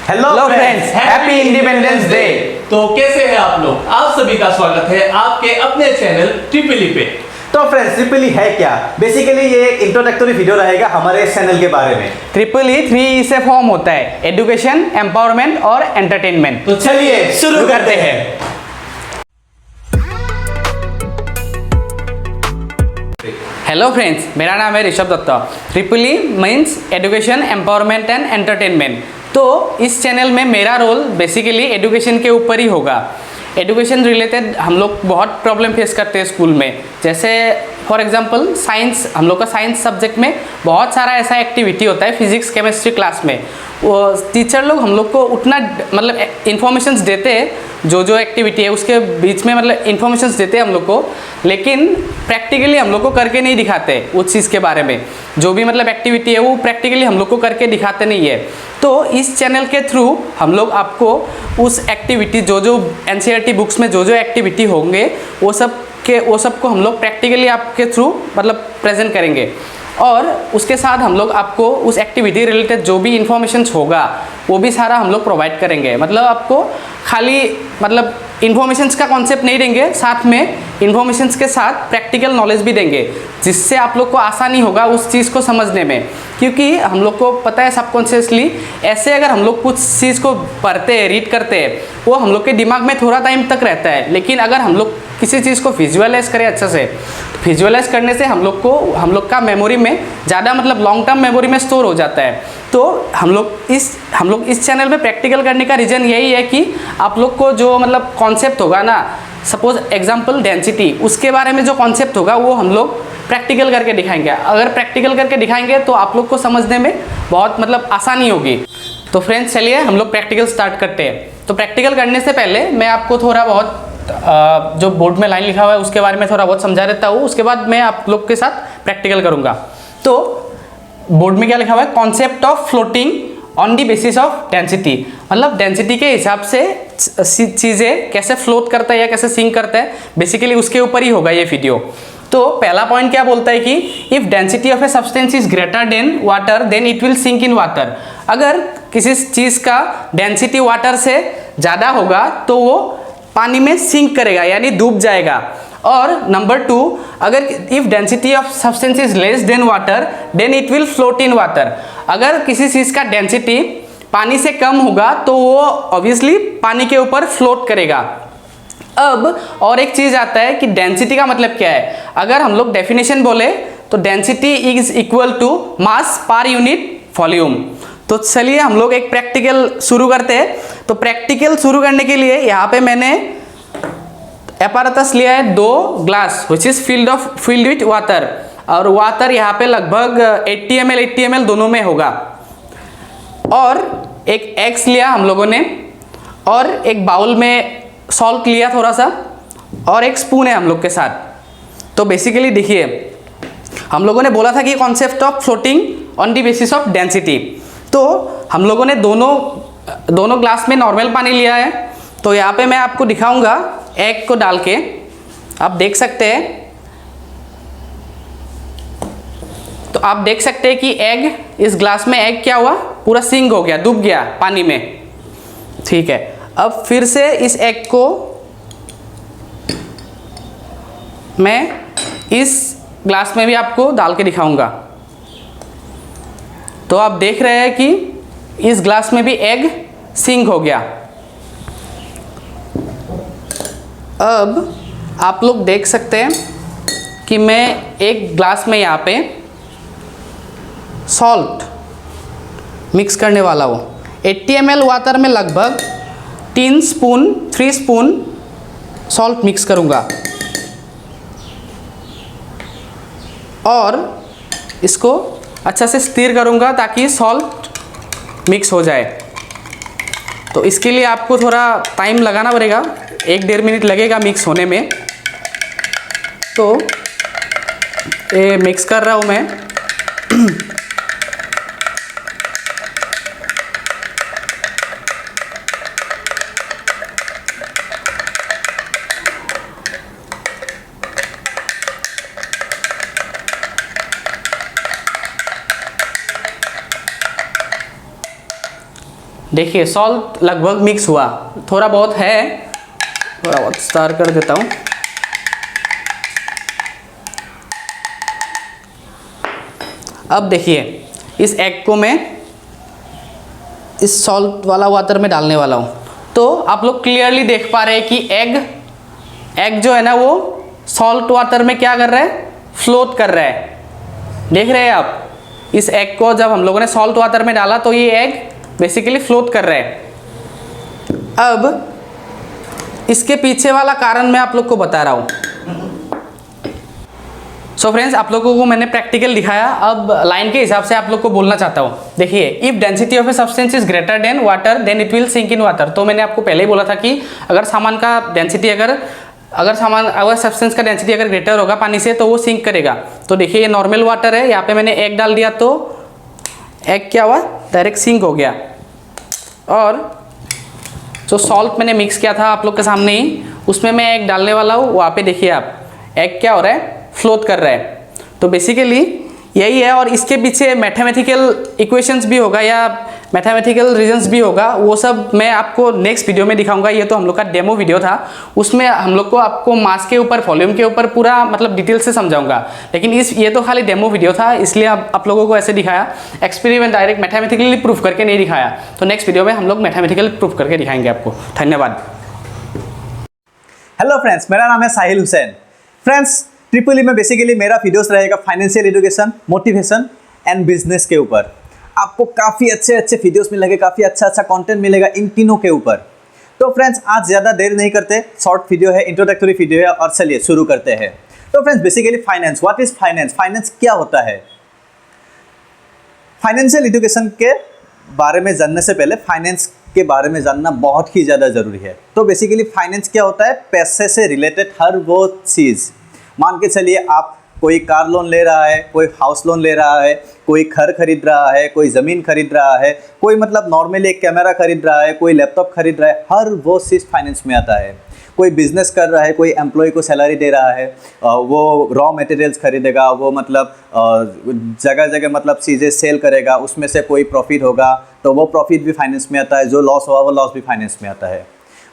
Hello friends, happy independence day. तो कैसे हैं आप लोग? आप सभी का स्वागत है आपके अपने चैनल ट्रिपली पे। तो फ्रेंड्स, ट्रिपली है क्या? बेसिकली ये एक इंट्रोडक्टरी वीडियो रहेगा हमारे इस चैनल के बारे में। ट्रिपल ई 3 से फॉर्म होता है, एजुकेशन, एम्पावरमेंट और एंटरटेनमेंट। तो चलिए शुरू करते हैं। हेलो फ्रेंड्स, मेरा नाम है Rishabh Datta. Triple E means education, empowerment and entertainment. तो इस चैनल में मेरा रोल बेसिकली एजुकेशन के ऊपर ही होगा। एजुकेशन रिलेटेड हम लोग बहुत प्रॉब्लम फेस करते हैं स्कूल में। जैसे फॉर एग्जांपल साइंस, हम लोग का साइंस सब्जेक्ट में बहुत सारा ऐसा एक्टिविटी होता है फिजिक्स केमिस्ट्री क्लास में। वो टीचर लोग हम लोग को उतना मतलब इन्फॉर्मेशंस देते हैं, जो एक्टिविटी है उसके बीच में मतलब इन्फॉर्मेशंस देते हैं हम लोग को, लेकिन प्रैक्टिकली हम लोग को करके नहीं दिखाते उस चीज़ के बारे में। जो भी मतलब एक्टिविटी है वो प्रैक्टिकली हम लोग को करके दिखाते नहीं है। तो इस चैनल के थ्रू हम लोग आपको उस एक्टिविटी जो एनसीईआरटी बुक्स में जो एक्टिविटी होंगे वो सब को हम लोग प्रैक्टिकली आपके थ्रू मतलब प्रेजेंट करेंगे। और उसके साथ हम लोग आपको उस एक्टिविटी रिलेटेड जो भी इंफॉर्मेशंस होगा वो भी सारा हम लोग प्रोवाइड करेंगे। मतलब आपको खाली मतलब इन्फॉर्मेशंस का कॉन्सेप्ट नहीं देंगे, साथ में इन्फॉर्मेशंस के साथ प्रैक्टिकल नॉलेज भी देंगे, जिससे आप लोग को आसानी होगा उस चीज़ को समझने में। क्योंकि हम लोग को पता है सबकॉन्शियसली ऐसे अगर हम लोग कुछ चीज़ को पढ़ते हैं, रीड करते हैं, वो हम लोग के दिमाग में थोड़ा टाइम तक रहता है। लेकिन अगर हम लोग किसी चीज़ को विजुअलाइज करें अच्छे से, विजुअलाइज करने से हम लोग का मेमोरी में ज़्यादा मतलब लॉन्ग टर्म मेमोरी में स्टोर हो जाता है। तो हम लोग इस चैनल में प्रैक्टिकल करने का रीज़न यही है कि आप लोग को जो मतलब कॉन्सेप्ट होगा ना, सपोज एग्जांपल डेंसिटी, उसके बारे में जो कॉन्सेप्ट होगा वो हम लोग प्रैक्टिकल करके दिखाएंगे। अगर प्रैक्टिकल करके दिखाएंगे तो आप लोग को समझने में बहुत मतलब आसानी होगी। तो फ्रेंड्स, चलिए हम लोग प्रैक्टिकल स्टार्ट करते हैं। तो प्रैक्टिकल करने से पहले मैं आपको थोड़ा बहुत जो बोर्ड में लाइन लिखा हुआ है उसके बारे में थोड़ा बहुत समझा देता हूँ। उसके बाद मैं आप लोग के साथ प्रैक्टिकल करूँगा। तो बोर्ड में क्या लिखा हुआ है? Concept of floating on the basis of density. मतलब डेंसिटी के हिसाब से चीज़ें कैसे फ्लोट करता है या कैसे सिंक करता है, बेसिकली उसके ऊपर ही होगा ये वीडियो। तो पहला पॉइंट क्या बोलता है कि if density of a substance is greater than water then it will sink in water. अगर किसी चीज़ का डेंसिटी वाटर से ज़्यादा होगा तो वो पानी में सिंक करेगा, यानी डूब जाएगा। और नंबर 2, अगर if density of substance is less than water then it will float in water. अगर किसी चीज़ का डेंसिटी पानी से कम होगा तो वो ऑब्वियसली पानी के ऊपर फ्लोट करेगा। अब और एक चीज़ आता है कि डेंसिटी का मतलब क्या है। अगर हम लोग डेफिनेशन बोले तो density is equal to mass per unit volume. तो चलिए हम लोग एक प्रैक्टिकल शुरू करते हैं। तो प्रैक्टिकल शुरू करने के लिए यहाँ पे मैंने एपारेटस लिया है 2 glass which is filled with water, और वाटर यहाँ पे लगभग 80 ml दोनों में होगा। और एक एग्स लिया हम लोगों ने, और एक बाउल में सॉल्ट लिया थोड़ा सा, और एक स्पून है हम लोग के साथ। तो बेसिकली देखिए, हम लोगों ने बोला था कि concept of floating on the basis of density. तो हम लोगों ने दोनों ग्लास में नॉर्मल पानी लिया है। तो यहाँ पे मैं आपको दिखाऊंगा एग को डाल के, आप देख सकते हैं। तो आप देख सकते हैं कि एग, इस ग्लास में एग क्या हुआ, पूरा सिंक हो गया, डूब गया पानी में। ठीक है, अब फिर से इस एग को मैं इस ग्लास में भी आपको डाल के दिखाऊंगा। तो आप देख रहे हैं कि इस ग्लास में भी एग सिंक हो गया। अब आप लोग देख सकते हैं कि मैं एक ग्लास में यहाँ पे सॉल्ट मिक्स करने वाला हूँ। 80 ml वाटर में लगभग 3 स्पून सॉल्ट मिक्स करूँगा, और इसको अच्छा से स्टिर करूँगा ताकि सॉल्ट मिक्स हो जाए। तो इसके लिए आपको थोड़ा टाइम लगाना पड़ेगा, 1-1.5 मिनट लगेगा मिक्स होने में। तो ये मिक्स कर रहा हूँ मैं। देखिए सॉल्ट लगभग मिक्स हुआ, थोड़ा बहुत है, थोड़ा बहुत स्टार कर देता हूँ। अब देखिए इस एग को मैं इस सॉल्ट वाला वाटर में डालने वाला हूँ। तो आप लोग क्लियरली देख पा रहे हैं कि एग जो है ना वो सॉल्ट वाटर में क्या कर रहा है, फ्लोट कर रहा है। देख रहे हैं आप, इस एग को जब हम लोगों ने सॉल्ट वाटर में डाला तो ये एग बेसिकली फ्लोट कर रहा है। अब इसके पीछे वाला कारण मैं आप लोग को बता रहा हूँ। सो फ्रेंड्स, आप लोगों को मैंने प्रैक्टिकल दिखाया, अब लाइन के हिसाब से आप लोग को बोलना चाहता हूँ। देखिए, if density of a substance is greater than water then it will sink in water. तो मैंने आपको पहले ही बोला था कि अगर सामान का डेंसिटी अगर सब्सटेंस का डेंसिटी अगर ग्रेटर होगा पानी से तो वो सिंक करेगा। तो देखिए ये नॉर्मल वाटर है, यहाँ पे मैंने एग डाल दिया तो एग क्या हुआ, डायरेक्ट सिंक हो गया। और जो सॉल्ट मैंने मिक्स किया था आप लोग के सामने ही, उसमें मैं एग डालने वाला हूँ। वहाँ पे देखिए आप, एग क्या हो रहा है, फ्लोट कर रहा है। तो बेसिकली यही है। और इसके पीछे मैथमेटिकल इक्वेशंस भी होगा या मैथमेटिकल रीजंस भी होगा, वो सब मैं आपको नेक्स्ट वीडियो में दिखाऊंगा। ये तो हम लोग का डेमो वीडियो था, उसमें हम लोग को आपको मास के ऊपर, वॉल्यूम के ऊपर पूरा मतलब डिटेल से समझाऊंगा। लेकिन ये तो खाली डेमो वीडियो था, इसलिए आप लोगों को ऐसे दिखाया। एक्सपेरिमेंट डायरेक्ट मैथमेटिकली प्रूफ करके नहीं दिखाया। तो नेक्स्ट वीडियो में हम लोग मैथमेटिकली प्रूफ करके दिखाएंगे आपको। धन्यवाद। हेलो फ्रेंड्स, मेरा नाम है साहिल हुसैन। फ्रेंड्स, ट्रिपल ई में बेसिकली मेरा वीडियोस रहेगा financial education, motivation and business के ऊपर। आपको काफ़ी अच्छे वीडियोस मिलेंगे, काफ़ी अच्छा कंटेंट मिलेगा इन तीनों के ऊपर। तो फ्रेंड्स, आज ज़्यादा देर नहीं करते, शॉर्ट वीडियो है, इंट्रोडक्टरी वीडियो है, और चलिए शुरू करते हैं। तो friends, basically finance, what is finance, finance क्या होता है। फाइनेंशियल एजुकेशन के बारे में जानने से पहले फाइनेंस के बारे में जानना बहुत ही ज़्यादा ज़रूरी है। तो बेसिकली फाइनेंस क्या होता है, पैसे से रिलेटेड हर वो चीज़। मान के चलिए आप कोई कार लोन ले रहा है, कोई हाउस लोन ले रहा है, कोई घर खरीद रहा है, कोई ज़मीन खरीद रहा है, कोई मतलब नॉर्मली एक कैमरा खरीद रहा है, कोई लैपटॉप खरीद रहा है, हर वो चीज़ फाइनेंस में आता है। कोई बिजनेस कर रहा है, कोई एम्प्लॉय को सैलरी दे रहा है, वो रॉ मटेरियल्स खरीदेगा, वो मतलब जगह जगह मतलब चीज़ें सेल करेगा, उसमें से कोई प्रॉफिट होगा तो वो प्रॉफिट भी फाइनेंस में आता है। जो लॉस हुआ वो लॉस भी फाइनेंस में आता है।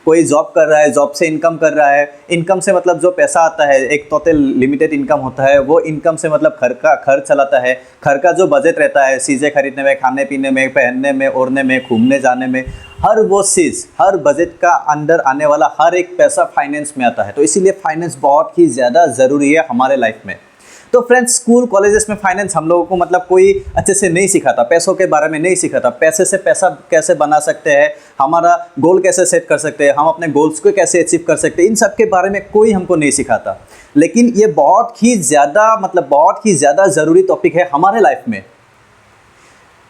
कोई जॉब कर रहा है, जॉब से इनकम कर रहा है, इनकम से मतलब जो पैसा आता है, एक टोटल लिमिटेड इनकम होता है, वो इनकम से मतलब घर चलाता है। घर का जो बजट रहता है, चीज़ें खरीदने में, खाने पीने में, पहनने में, ओढ़ने में, घूमने जाने में, हर वो चीज़, हर बजट का अंदर आने वाला हर एक पैसा फाइनेंस में आता है। तो इसीलिए फाइनेंस बहुत ही ज़्यादा ज़रूरी है हमारे लाइफ में। तो फ्रेंड्स, स्कूल कॉलेजेस में फाइनेंस हम लोगों को मतलब कोई अच्छे से नहीं सिखाता, पैसों के बारे में नहीं सिखाता, पैसे से पैसा कैसे बना सकते हैं, हमारा गोल कैसे सेट कर सकते हैं, हम अपने गोल्स को कैसे अचीव कर सकते हैं, इन सब के बारे में कोई हमको नहीं सिखाता। लेकिन ये बहुत ही ज़्यादा ज़रूरी टॉपिक है हमारे लाइफ में।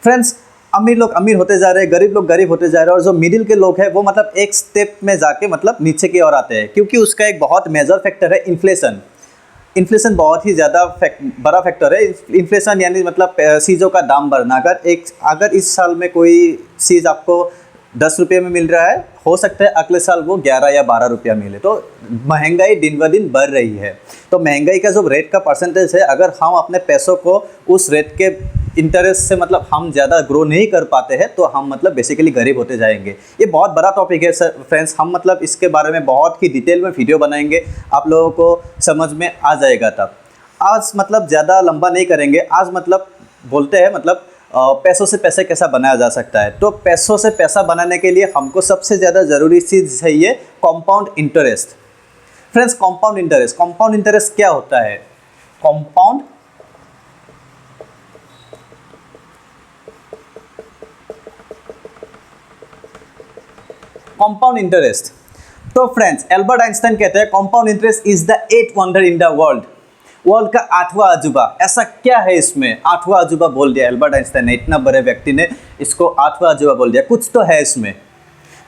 फ्रेंड्स, अमीर लोग अमीर होते जा रहे हैं, गरीब लोग गरीब होते जा रहे हैं, और जो मिडिल के लोग हैं वो मतलब एक स्टेप में जाके मतलब नीचे की ओर आते हैं, क्योंकि उसका एक बहुत मेजर फैक्टर है इन्फ्लेशन। इन्फ्लेशन बहुत ही ज़्यादा बड़ा फैक्टर है। इन्फ्लेशन यानी मतलब चीज़ों का दाम बढ़ना। अगर इस साल में कोई चीज़ आपको 10 रुपये में मिल रहा है, हो सकता है अगले साल वो 11 या 12 रुपया मिले। तो महंगाई दिन ब दिन बढ़ रही है। तो महंगाई का जो रेट का परसेंटेज है, अगर हम अपने पैसों को उस रेट के इंटरेस्ट से मतलब हम ज़्यादा ग्रो नहीं कर पाते हैं, तो हम मतलब बेसिकली गरीब होते जाएंगे। ये बहुत बड़ा टॉपिक है सर फ्रेंड्स, हम मतलब इसके बारे में बहुत ही डिटेल में वीडियो बनाएंगे, आप लोगों को समझ में आ जाएगा तब। आज मतलब ज़्यादा लंबा नहीं करेंगे, आज मतलब बोलते हैं मतलब पैसों से पैसे कैसा बनाया जा सकता है। तो पैसों से पैसा बनाने के लिए हमको सबसे ज़्यादा ज़रूरी चीज़ चाहिए compound interest. Friends, compound interest क्या होता है। कंपाउंड इंटरेस्ट, तो फ्रेंड्स एल्बर्ट आइंस्टाइन कहते हैं compound interest is the 8th wonder in the world का 8वां अजूबा। ऐसा क्या है इसमें, 8वां अजूबा बोल दिया एल्बर्ट आइंस्टाइन ने, इतना बड़े व्यक्ति ने इसको 8वां अजूबा बोल दिया, कुछ तो है इसमें।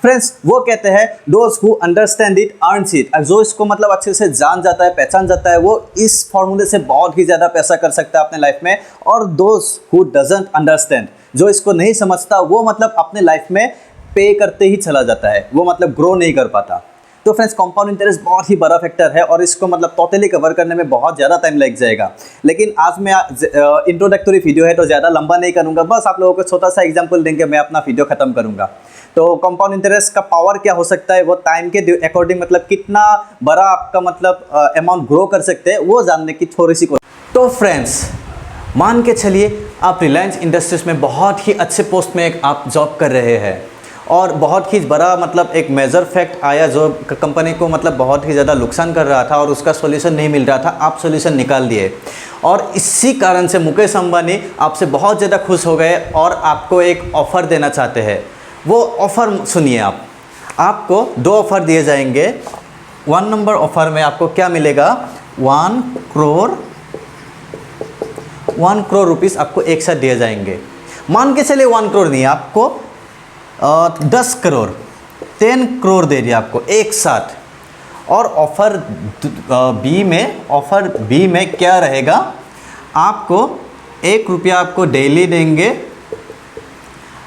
फ्रेंड्स, वो कहते हैं those who understand it earns it. जो इसको मतलब अच्छे से जान जाता है, पहचान जाता है, वो इस फॉर्मूले से बहुत ही ज़्यादा पैसा कर सकता है अपने लाइफ में। और दोज हु डजंट अंडरस्टैंड, जो इसको नहीं समझता, वो मतलब अपने लाइफ में पे करते ही चला जाता है, वो मतलब ग्रो नहीं कर पाता। तो फ्रेंड्स, कंपाउंड इंटरेस्ट बहुत ही बड़ा फैक्टर है और इसको मतलब टोटली कवर करने में बहुत ज़्यादा टाइम लग जाएगा। लेकिन आज मैं इंट्रोडक्टरी वीडियो है तो ज़्यादा लंबा नहीं करूँगा, बस आप लोगों को छोटा सा एग्जांपल देंगे, मैं अपना वीडियो ख़त्म करूँगा। तो कंपाउंड इंटरेस्ट का पावर क्या हो सकता है, वो टाइम के अकॉर्डिंग मतलब कितना बड़ा आपका मतलब अमाउंट ग्रो कर सकते हैं, वो जानने की थोड़ी सी कोशिश। तो फ्रेंड्स, मान के चलिए आप रिलायंस इंडस्ट्रीज में बहुत ही अच्छे पोस्ट में एक आप जॉब कर रहे हैं और बहुत ही बड़ा मतलब एक मेजर फैक्ट आया जो कंपनी को मतलब बहुत ही ज़्यादा नुकसान कर रहा था और उसका सॉल्यूशन नहीं मिल रहा था, आप सॉल्यूशन निकाल दिए और इसी कारण से मुकेश अंबानी आपसे बहुत ज़्यादा खुश हो गए और आपको एक ऑफ़र देना चाहते हैं। वो ऑफ़र सुनिए आप, आपको 2 ऑफ़र दिए जाएंगे। 1 नंबर ऑफ़र में आपको क्या मिलेगा, 1 करोड़ रुपीस आपको एक साथ दिए जाएंगे। मान के चलिए 1 करोड़ नहीं, आपको 10 करोड़ 10 करोड़ दे दिया आपको एक साथ। और ऑफ़र बी में क्या रहेगा, आपको 1 रुपया आपको डेली देंगे,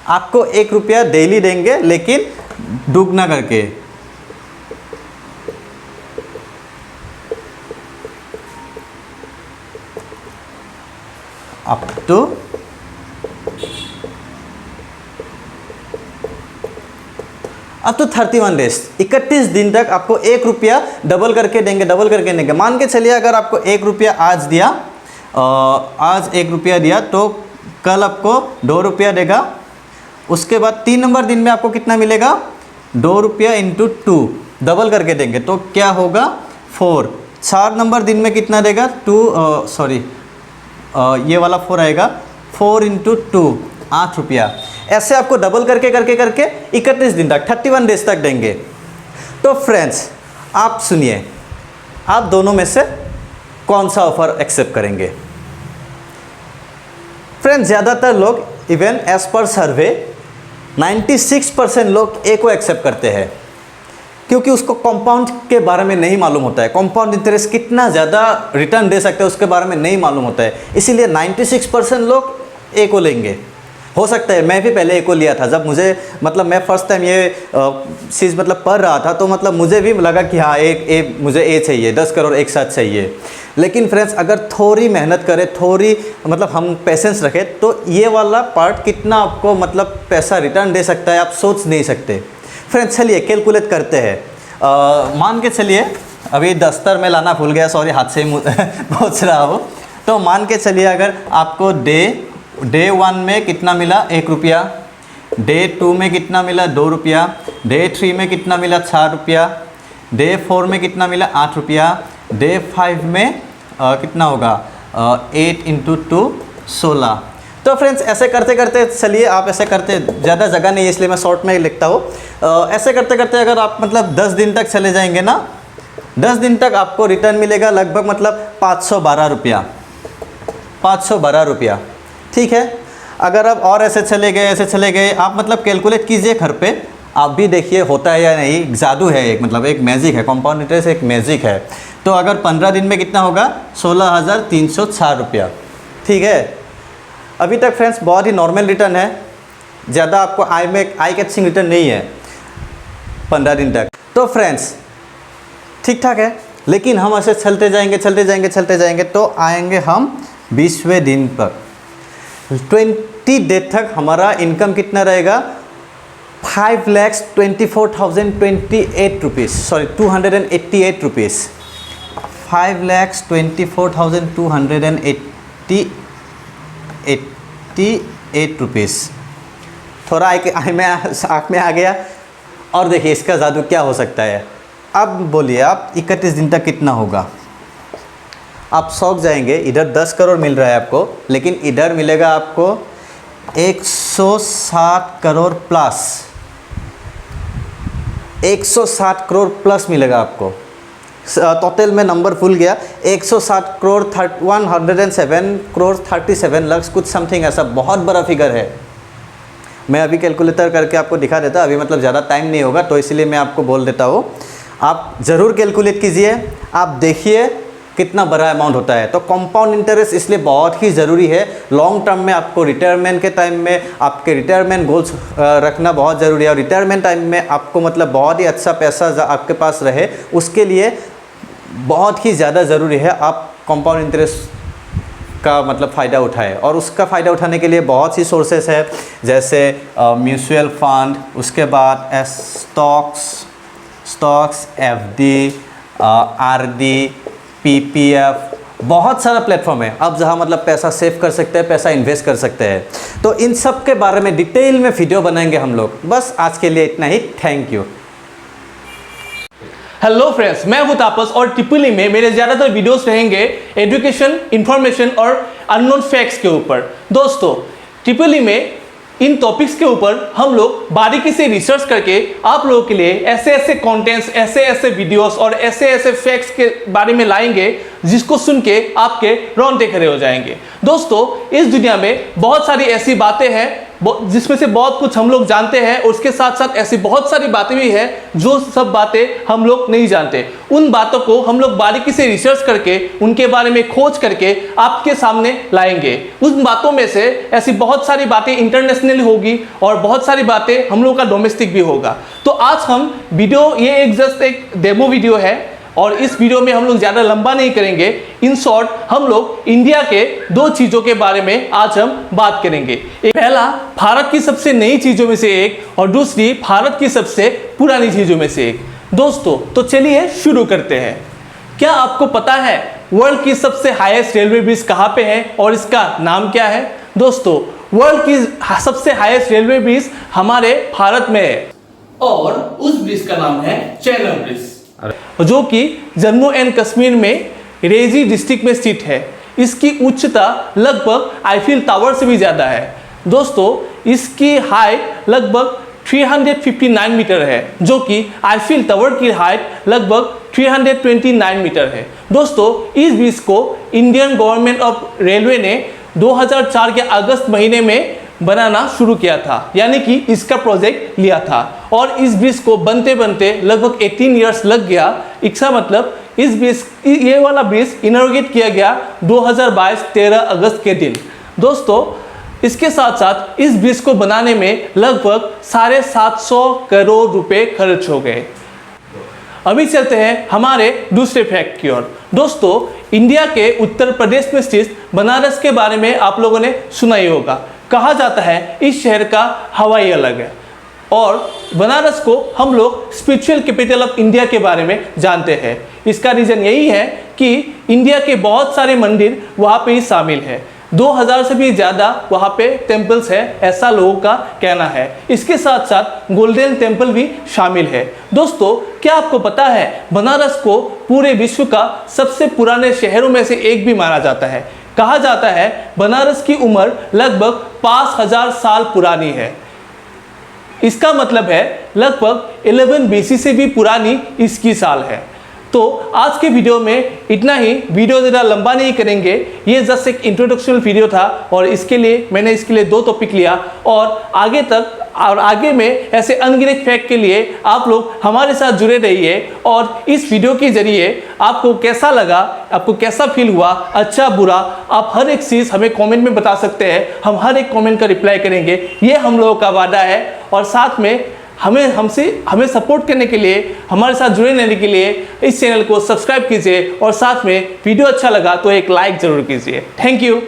आपको 1 रुपया डेली देंगे लेकिन दुगना करके। अप टू अब तो 31 डेज 31 दिन तक आपको 1 रुपया डबल करके देंगे। मान के चलिए अगर आपको 1 रुपया आज दिया, आज 1 रुपया दिया तो कल आपको 2 रुपया देगा। उसके बाद 3 नंबर दिन में आपको कितना मिलेगा, 2 रुपया इंटू 2 डबल करके देंगे तो क्या होगा 4। 4 नंबर दिन में कितना देगा, 2 ये वाला 4 आएगा, 4 इंटू 2 8 रुपया। ऐसे आपको डबल करके 31 दिन तक 31 डेज तक देंगे। तो फ्रेंड्स आप सुनिए, आप दोनों में से कौन सा ऑफ़र एक्सेप्ट करेंगे। फ्रेंड्स ज़्यादातर लोग, इवन एज पर सर्वे 96% लोग ए को एक्सेप्ट करते हैं क्योंकि उसको कंपाउंड के बारे में नहीं मालूम होता है, कंपाउंड इंटरेस्ट कितना ज़्यादा रिटर्न दे सकते हैं उसके बारे में नहीं मालूम होता है, इसीलिए 96% लोग ए को लेंगे। हो सकता है मैं भी पहले ए को लिया था, जब मुझे मतलब मैं फर्स्ट टाइम ये चीज़ मतलब पढ़ रहा था तो मतलब मुझे भी लगा कि हाँ मुझे ए चाहिए, 10 करोड़ एक साथ चाहिए। लेकिन फ्रेंड्स अगर थोड़ी मेहनत करें, थोड़ी मतलब हम पेशेंस रखें तो ये वाला पार्ट कितना आपको मतलब पैसा रिटर्न दे सकता है आप सोच नहीं सकते। फ्रेंड्स चलिए कैलकुलेट करते हैं। मान के चलिए, अभी दस्तर में लाना भूल गया, सॉरी हाथ से ही पहुँच रहा हो। तो मान के चलिए अगर आपको डे 1 में कितना मिला 1 रुपया, डे 2 में कितना मिला 2 रुपया, डे 3 में कितना मिला 4 रुपया, डे 4 में कितना मिला 8 रुपया, डे 5 में कितना होगा 8 इंटू 2 16। तो फ्रेंड्स ऐसे करते करते चलिए, आप ऐसे करते, ज़्यादा जगह नहीं है इसलिए मैं शॉर्ट में लिखता हूँ। ऐसे करते करते अगर आप मतलब 10 दिन तक चले जाएंगे ना, 10 दिन तक आपको रिटर्न मिलेगा लगभग मतलब 512 रुपया। ठीक है, अगर आप और ऐसे चले गए आप मतलब कैलकुलेट कीजिए घर पे, आप भी देखिए होता है या नहीं। जादू है एक, मतलब एक मैजिक है, कंपाउंड इंटरेस्ट एक मैजिक है। तो अगर 15 दिन में कितना होगा 16,304 रुपया। ठीक है, अभी तक फ्रेंड्स बहुत ही नॉर्मल रिटर्न है, ज़्यादा आपको आई कैचिंग रिटर्न नहीं है 15 दिन तक। तो फ्रेंड्स ठीक ठाक है, लेकिन हम ऐसे चलते जाएंगे तो आएंगे हम 20वें दिन पर। 20 डे तक हमारा इनकम कितना रहेगा 5,24,028 रुपीज़, सॉरी 288 रुपीज़, 5,24,288 रुपीज़। थोड़ा आँख में आ गया। और देखिए इसका जादू क्या हो सकता है। अब बोलिए आप 31 दिन तक कितना होगा, आप शौक जाएंगे। इधर 10 करोड़ मिल रहा है आपको, लेकिन इधर मिलेगा आपको 160 करोड़ प्लस, 160 करोड़ प्लस मिलेगा आपको। टोटल में नंबर भूल गया, 160 करोड़ 107 करोड़ 37 लाख कुछ समथिंग, ऐसा बहुत बड़ा फिगर है। मैं अभी कैलकुलेटर करके आपको दिखा देता, अभी मतलब ज़्यादा टाइम नहीं होगा तो इसलिए मैं आपको बोल देता हूँ। आप ज़रूर कैलकुलेट कीजिए, आप देखिए कितना बड़ा अमाउंट होता है। तो कंपाउंड इंटरेस्ट इसलिए बहुत ही ज़रूरी है। लॉन्ग टर्म में आपको रिटायरमेंट के टाइम में आपके रिटायरमेंट गोल्स रखना बहुत ज़रूरी है, और रिटायरमेंट टाइम में आपको मतलब बहुत ही अच्छा पैसा आपके पास रहे, उसके लिए बहुत ही ज़्यादा ज़रूरी है आप कंपाउंड इंटरेस्ट का मतलब फ़ायदा उठाए। और उसका फ़ायदा उठाने के लिए बहुत सी सोर्सेस है, जैसे म्यूचुअल फंड, उसके बाद स्टॉक्स, एफडी, आरडी, पीपीएफ, बहुत सारा प्लेटफॉर्म है अब जहाँ मतलब पैसा सेव कर सकते हैं, पैसा इन्वेस्ट कर सकते हैं। तो इन सब के बारे में डिटेल में वीडियो बनाएंगे हम लोग। बस आज के लिए इतना ही, थैंक यू। हेलो फ्रेंड्स, मैं हूं तापस और टिप्पणी में मेरे ज़्यादातर वीडियोस रहेंगे एजुकेशन, इंफॉर्मेशन और अननोन फैक्ट्स के ऊपर। दोस्तों, टिप्पणी में इन टॉपिक्स के ऊपर हम लोग बारीकी से रिसर्च करके आप लोगों के लिए ऐसे ऐसे कंटेंट्स, ऐसे ऐसे वीडियोस और ऐसे ऐसे फैक्ट्स के बारे में लाएंगे जिसको सुन के आपके रोंगटे खड़े हो जाएंगे। दोस्तों, इस दुनिया में बहुत सारी ऐसी बातें हैं जिसमें से बहुत कुछ हम लोग जानते हैं और उसके साथ साथ ऐसी बहुत सारी बातें भी हैं जो सब बातें हम लोग नहीं जानते। उन बातों को हम लोग बारीकी से रिसर्च करके उनके बारे में खोज करके आपके सामने लाएंगे। उन बातों में से ऐसी बहुत सारी बातें इंटरनेशनल होगी और बहुत सारी बातें हम लोग का डोमेस्टिक भी होगा। तो आज हम वीडियो, ये जस्ट एक डेमो वीडियो है और इस वीडियो में हम लोग ज़्यादा लंबा नहीं करेंगे। इन शॉर्ट हम लोग इंडिया के दो चीज़ों के बारे में आज हम बात करेंगे। पहला भारत की सबसे नई चीज़ों में से एक और दूसरी भारत की सबसे पुरानी चीज़ों में से एक। दोस्तों, तो चलिए शुरू करते हैं। क्या आपको पता है वर्ल्ड की सबसे हाईएस्ट रेलवे ब्रिज कहाँ पे है और इसका नाम क्या है? दोस्तों, वर्ल्ड की सबसे हाईएस्ट रेलवे ब्रिज हमारे भारत में है और उस ब्रिज का नाम है चेनाब ब्रिज, जो कि जम्मू एंड कश्मीर में रेजी डिस्ट्रिक्ट में स्थित है। इसकी उच्चता लगभग आईफिल टावर से भी ज़्यादा है। दोस्तों, इसकी हाइट लगभग 359 मीटर है, जो कि आईफिल टावर की हाइट लगभग 329 मीटर है। दोस्तों, इस ब्रिज को इंडियन गवर्नमेंट ऑफ रेलवे ने 2004 के अगस्त महीने में बनाना शुरू किया था, यानी कि इसका प्रोजेक्ट लिया था और इस ब्रिज को बनते बनते लगभग 18 इयर्स लग गया। इसका मतलब इस ब्रिज, ये वाला ब्रिज इनॉग्रेट किया गया 2022 13 अगस्त के दिन। दोस्तों, इसके साथ साथ इस ब्रिज को बनाने में लगभग 750 करोड़ रुपए खर्च हो गए। अभी चलते हैं हमारे दूसरे फैक्ट की ओर। दोस्तों, इंडिया के उत्तर प्रदेश में स्थित बनारस के बारे में आप लोगों ने सुना ही होगा। कहा जाता है इस शहर का हवा ही अलग है और बनारस को हम लोग स्पिरिचुअल कैपिटल ऑफ इंडिया के बारे में जानते हैं। इसका रीज़न यही है कि इंडिया के बहुत सारे मंदिर वहाँ पे ही शामिल है। 2000 से भी ज़्यादा वहाँ पे टेम्पल्स है, ऐसा लोगों का कहना है। इसके साथ साथ गोल्डन टेम्पल भी शामिल है। दोस्तों, क्या आपको पता है बनारस को पूरे विश्व का सबसे पुराने शहरों में से एक भी माना जाता है? कहा जाता है बनारस की उम्र लगभग 5000 साल पुरानी है। इसका मतलब है लगभग 11 BC से भी पुरानी इसकी साल है। तो आज के वीडियो में इतना ही। वीडियो ज़्यादा लंबा नहीं करेंगे, ये जस्ट एक इंट्रोडक्शन वीडियो था और इसके लिए मैंने इसके लिए 2 टॉपिक लिया और आगे में ऐसे अनगिनत फैक्ट के लिए आप लोग हमारे साथ जुड़े रहिए। और इस वीडियो के जरिए आपको कैसा लगा, आपको कैसा फील हुआ, अच्छा बुरा, आप हर एक चीज़ हमें कमेंट में बता सकते हैं। हम हर एक कमेंट का रिप्लाई करेंगे, ये हम लोगों का वादा है। और साथ में हमें सपोर्ट करने के लिए, हमारे साथ जुड़े रहने के लिए इस चैनल को सब्सक्राइब कीजिए और साथ में वीडियो अच्छा लगा तो एक लाइक ज़रूर कीजिए। Thank you.